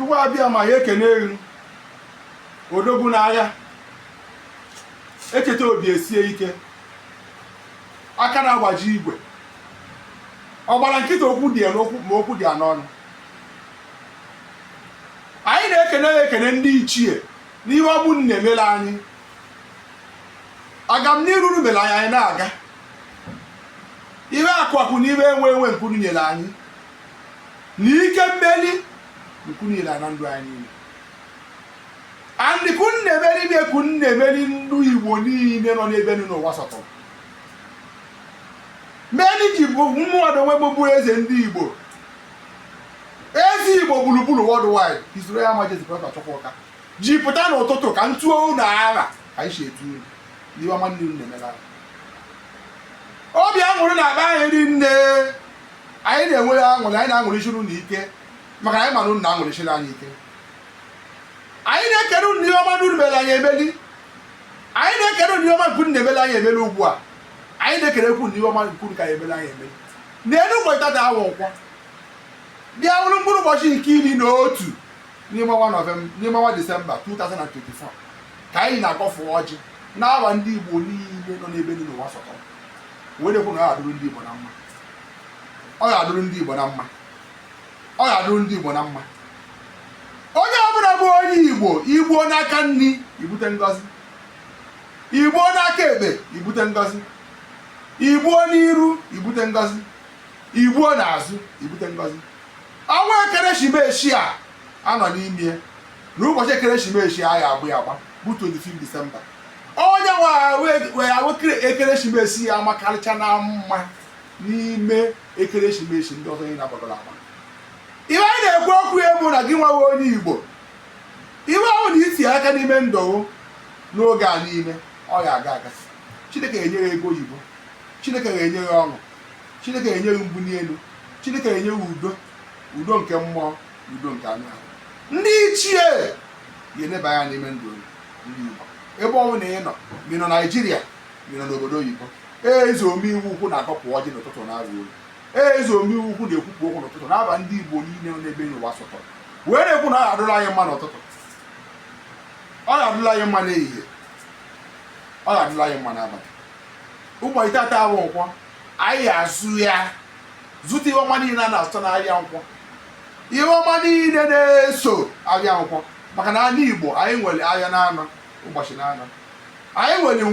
Chukwu abịa ma ya ekene elu odogwu n'agha echeta obi esie ike aka na-agbaji igwe ọgbara nkịta okwu dị ya n'okwu ma okwu dị ya n'ọnụ. Anyị na-ekene ya ekene ndị ichie n'ihe ọ bụ na-emere anyị agam n'iru mere anyị na-aga ihe akụ n'ihe enwe nkunu nyere anyị na ike mmeli nkunu nyere na ndụ anyị niile. Andị kunu na-emeri na ekunu na-emeri ndụ Igbo niile nọ n'ebe nọ n'ụwa sọtọrọ. Mmeri ji bụ mmadụ nwe bụ eze ndị Igbo. Ezi Igbo gburugburu worldwide His Royal Majesty Prọfesọ Chukwuka ji pụta n'ụtụtụ ka ntụo unu agha ka anyị si etu unu n'iwe ọma ndị unu na-emere anyị. Obi aṅụrị na-akpa anyị ri nne anyị na-enwe aṅụrị, anyị na-aṅụrịchiri unu ike maka anyị mana unu na-aṅụrịchiri anyị ike. Anyị na-ekere unu n'ihe ọma ndị unu mere anyị emeli. Anyị na-ekere unu n'ihe ọma nke unu na-emeli anyị emeli ugbu a. Anyị na-ekerekwu n'ihe ọma nke unu ka anyị emeli anyị emeli. N'elu ụbọchị tata awụ nkwọ bịa wụrụ mkpụrụ ụbọchị nke 11 n'ime ọnwa Disemba 2024 ka anyị na-agọfụ ọjị n'awa ndị Igbo niile nọ n'ebe niile ụwa sọtọrọ. Wee dekwu na ọ ga-adụrụ ndị Igbo na mma. Ọ ga-adụrụ ndị Igbo na mma. Ọ ga-adụrụ ndị Igbo na mma. Onye ọbụla bụ onye Igbo, Igbo n'aka nri ibute ngọzi, Igbo n'aka ekpe ibute ngọzi, Igbo n'iru ibute ngọzi, Igbo n'azụ ibute ngọzi. Ọnwa ekeresimesi a anọ n'ime n'ụbọchị ekeresimesi a ya agbụ ya agba bụ 25 Disemba. Onye wee ekeresimesi ya amakarịcha na mma n'ime ekeresimesi ndị ọzọ na-agbagoro agba. Ihe anyị na-ekwu okwu emu na gị nwawe onye Igbo, ihe ahụ na iti aka n'ime ndụ n'oge a niile ọ ga-aga aga. Chineke ga-enye ya ego oyibo, Chineke ga-enye ya ọṅụ, Chineke ga-enye ya mbuli elu, Chineke ga-enye ya udo nke mmụọ, udo nke anụ ahụ. Ndị ichie ga-eneba ya n'ime ndụ ndị Igbo ebe ọ bụ na ị nọ, ị nọ Naịjirịa, ị nọ n'obodo oyibo. Eze omeiwu ukwu na-akọpụ ọjị n'ụtụtụ na-arụ olu. Eze omeiwu ukwu na-ekwupụ okwu n'ụtụtụ na-aba ndị Igbo niile nọ n'ebe n'ụwa sọtọrọ. Wee na-ekwu na ọ ga-adụrụ anyị mma n'ụtụtụ, ọ ga-adụrụ anyị mma n'ehihie, ọ ga-adụrụ anyị mma n'abalị. Ụbọchị tata awụ nkwọ, anyị azụ ya zụta ihe ọma niile a na-azụta n'ahịa nkwọ, ihe ọma niile na-eso ahịa nkwọ, maka na ndị Igbo anyị nwere ahịa na-anọ ụbọchị na-anọ, anyị nwere